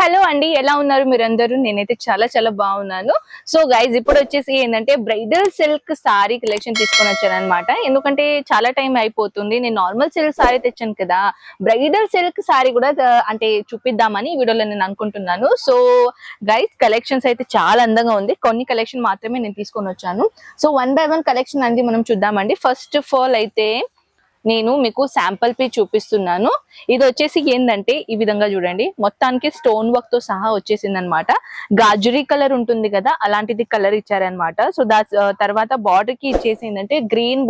Hello అండి, ఎలా ఉన్నారు మీరందరూ? నేనైతే చాలా చాలా బాగున్నాను. సో గైస్, ఇప్పుడు వచ్చేసి ఏంటంటే బ్రైడల్ సిల్క్ సారీ కలెక్షన్ తీసుకొని వచ్చాను అనమాట. ఎందుకంటే చాలా టైం అయిపోతుంది. నేను నార్మల్ సిల్క్ సారీ తెచ్చాను కదా, బ్రైడల్ సిల్క్ సారీ కూడా అంటే చూపిద్దామని ఈ వీడియోలో నేను అనుకుంటున్నాను. సో గైస్, కలెక్షన్స్ అయితే చాలా అందంగా ఉంది. కొన్ని కలెక్షన్ మాత్రమే నేను తీసుకొని వచ్చాను. సో 1 by 1 కలెక్షన్ అనేది మనం చూద్దామండి. ఫస్ట్ ఆఫ్ ఆల్ అయితే నేను మీకు శాంపుల్ పీస్ చూపిస్తున్నాను. ఇది వచ్చేసి ఏంటంటే ఈ విధంగా చూడండి, మొత్తానికి స్టోన్ వర్క్ తో సహా వచ్చేసింది అనమాట. గాజురీ కలర్ ఉంటుంది కదా, అలాంటిది కలర్ ఇచ్చారనమాట. సో తర్వాత బార్డర్ కి ఇచ్చేసి ఏంటంటే గ్రీన్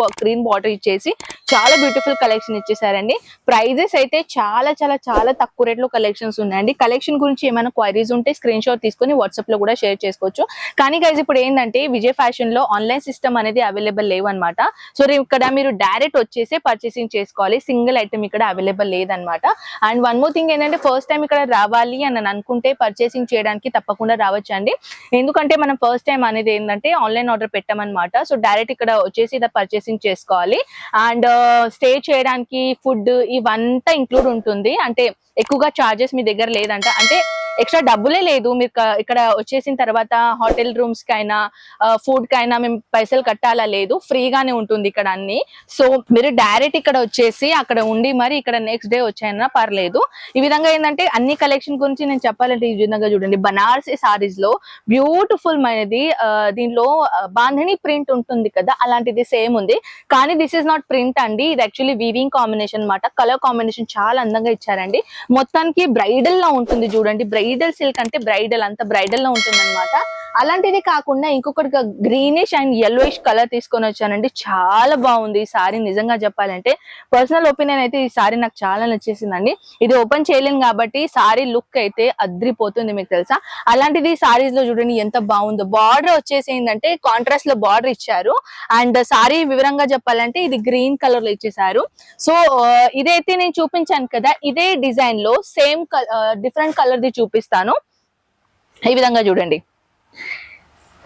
బార్డర్ ఇచ్చేసి చాలా బ్యూటిఫుల్ కలెక్షన్ ఇచ్చేసారండి. ప్రైజెస్ అయితే చాలా చాలా చాలా తక్కువ రేట్ లో కలెక్షన్స్ ఉన్నాయండి. కలెక్షన్ గురించి ఏమైనా క్వైరీస్ ఉంటే స్క్రీన్ షాట్ తీసుకుని వాట్సాప్ లో కూడా షేర్ చేసుకోవచ్చు. కానీ గైస్, ఇప్పుడు ఏంటంటే విజయ్ ఫ్యాషన్ లో ఆన్లైన్ సిస్టమ్ అనేది అవైలబుల్ లేవు అనమాట. సో ఇక్కడ మీరు డైరెక్ట్ వచ్చేసి పర్చేసింగ్ చేసుకోవాలి. సింగిల్ ఐటమ్ ఇక్కడ అవైలబుల్ లేదనమాట. అండ్ వన్ మోర్ థింగ్ ఏంటంటే, ఫస్ట్ టైం ఇక్కడ రావాలి అని అనుకుంటే పర్చేసింగ్ చేయడానికి తప్పకుండా రావచ్చండి. ఎందుకంటే మనం ఫస్ట్ టైం అనేది ఏంటంటే ఆన్లైన్ ఆర్డర్ పెట్టామన్నమాట. సో డైరెక్ట్ ఇక్కడ వచ్చేసి ఇలా పర్చేసింగ్ చేసుకోవాలి. అండ్ స్టే చేయడానికి ఫుడ్ ఇవంతా ఇంక్లూడ్ ఉంటుంది. అంటే ఎక్కువగా చార్జెస్ మీ దగ్గర లేదంట, అంటే ఎక్స్ట్రా డబ్బులే లేదు. మీరు ఇక్కడ వచ్చేసిన తర్వాత హోటల్ రూమ్స్ కైనా ఫుడ్ కైనా మేము పైసలు కట్టాలా లేదు, ఫ్రీగానే ఉంటుంది ఇక్కడ అన్ని. సో మీరు డైరెక్ట్ ఇక్కడ వచ్చేసి అక్కడ ఉండి మరి ఇక్కడ నెక్స్ట్ డే వచ్చాయన్నా పర్లేదు. ఈ విధంగా ఏంటంటే అన్ని కలెక్షన్ గురించి నేను చెప్పాలంటే ఈ విధంగా చూడండి, బనారసి సారీస్ లో బ్యూటిఫుల్ మైనది దీనిలో బాంధని ప్రింట్ ఉంటుంది కదా, అలాంటిది సేమ్ ఉంది. కానీ దిస్ ఇస్ నాట్ ప్రింట్ అండి, ఇది యాక్చువల్లీ వీవింగ్ కాంబినేషన్ అన్నమాట. కలర్ కాంబినేషన్ చాలా అందంగా ఇచ్చారండి. మొత్తానికి బ్రైడల్ లా ఉంటుంది చూడండి. బ్రైడల్ సిల్క్ అంటే బ్రైడల్, అంత బ్రైడల్ లా ఉంటుంది అనమాట. అలాంటిది కాకుండా ఇంకొకటి గ్రీనిష్ అండ్ yellowish కలర్ తీసుకొని వచ్చానండి. చాలా బాగుంది ఈ సారీ. నిజంగా చెప్పాలంటే పర్సనల్ ఒపీనియన్ అయితే ఈ సారీ నాకు చాలా నచ్చేసిందండి. ఇది ఓపెన్ చేయలేను కాబట్టి సారీ లుక్ అయితే అద్రిపోతుంది, మీకు తెలుసా. అలాంటిది సారీస్ లో చూడండి ఎంత బాగుందో. బార్డర్ వచ్చేసి ఏంటంటే కాంట్రాస్ట్ లో బార్డర్ ఇచ్చారు. అండ్ సారీ వివరంగా చెప్పాలంటే ఇది గ్రీన్ కలర్ లో ఇచ్చేసారు. సో ఇదైతే నేను చూపించాను కదా, ఇదే డిజైన్ లో సేమ్ డిఫరెంట్ కలర్ ది చూపిస్తాను. ఈ విధంగా చూడండి,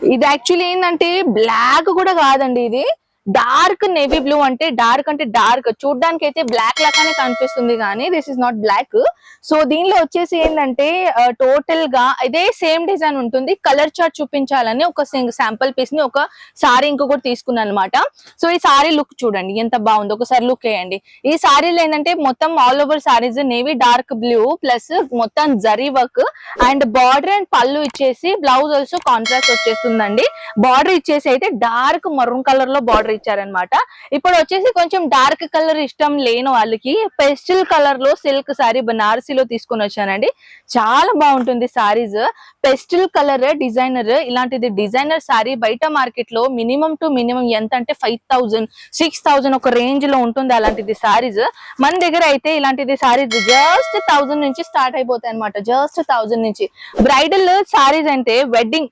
ఇది యాక్చువల్లీ ఏంటంటే బ్లాక్ కూడా కాదండి, ఇది డార్క్ నేవీ బ్లూ. అంటే డార్క్ చూడడానికి అయితే బ్లాక్ లాగానే కనిపిస్తుంది, కానీ this is not black. So దీనిలో వచ్చేసి ఏంటంటే టోటల్ గా ఇదే సేమ్ డిజైన్ ఉంటుంది. కలర్ చార్ట్ చూపించాలని ఒక శాంపుల్ పీస్ ని ఒక సారీ ఇంకొకటి తీసుకున్నాను అనమాట. సో ఈ సారీ లుక్ చూడండి ఎంత బాగుంది, ఒకసారి లుక్ వేయండి. ఈ సారీలో ఏంటంటే మొత్తం all over saris navy dark blue plus మొత్తం zari work and border and పళ్ళు ఇచ్చేసి బ్లౌజ్ ఆల్సో కాంట్రాస్ట్ వచ్చేస్తుందండి. బార్డర్ ఇచ్చేసి అయితే డార్క్ మరూన్ కలర్ లో బార్డర్ ఇచ్చారనమాట. ఇప్పుడు వచ్చేసి కొంచెం డార్క్ కలర్ ఇష్టం లేని వాళ్ళకి పెస్టిల్ కలర్ లో సిల్క్ సారీ బనారసీలో తీసుకొని వచ్చానండి. చాలా బాగుంటుంది సారీస్. పెస్టిల్ కలర్ డిజైనర్, ఇలాంటిది డిజైనర్ సారీ బయట మార్కెట్ లో మినిమం టు మినిమం ఎంత అంటే 5000 6000 ఒక రేంజ్ లో ఉంటుంది అలాంటిది సారీస్. మన దగ్గర అయితే ఇలాంటిది సారీస్ జస్ట్ 1000 నుంచి స్టార్ట్ అయిపోతాయి అనమాట. జస్ట్ 1000 నుంచి. బ్రైడల్ సారీస్ అంటే వెడ్డింగ్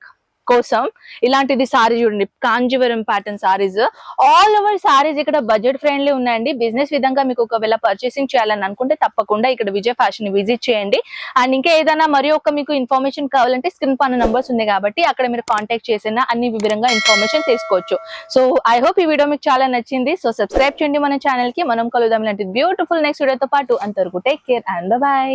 కోసం ఇలాంటిది సారీ చూడండి, Kanjeevaram pattern saris. All over saris ఇక్కడ బడ్జెట్ ఫ్రెండ్లీ ఉన్నాయండి. బిజినెస్ విధంగా మీకు ఒకవేళ పర్చేసింగ్ చేయాలని అనుకుంటే తప్పకుండా ఇక్కడ విజయ్ ఫ్యాషన్ విజిట్ చేయండి. అండ్ ఇంకా ఏదైనా మరి ఒక మీకు ఇన్ఫర్మేషన్ కావాలంటే స్క్రీన్ పైన నంబర్స్ ఉన్నాయి కాబట్టి అక్కడ మీరు కాంటాక్ట్ చేసినా అన్ని వివరంగా ఇన్ఫర్మేషన్ తీసుకోవచ్చు. సో ఐ హోప్ ఈ వీడియో మీకు చాలా నచ్చింది. సో సబ్స్క్రైబ్ చేయండి మన ఛానల్ కి. మనం కలుద్దాం ఇలాంటి బ్యూటిఫుల్ నెక్స్ట్ వీడియోతో పాటు. అంతవరకు టేక్ కేర్ అండ్ బై.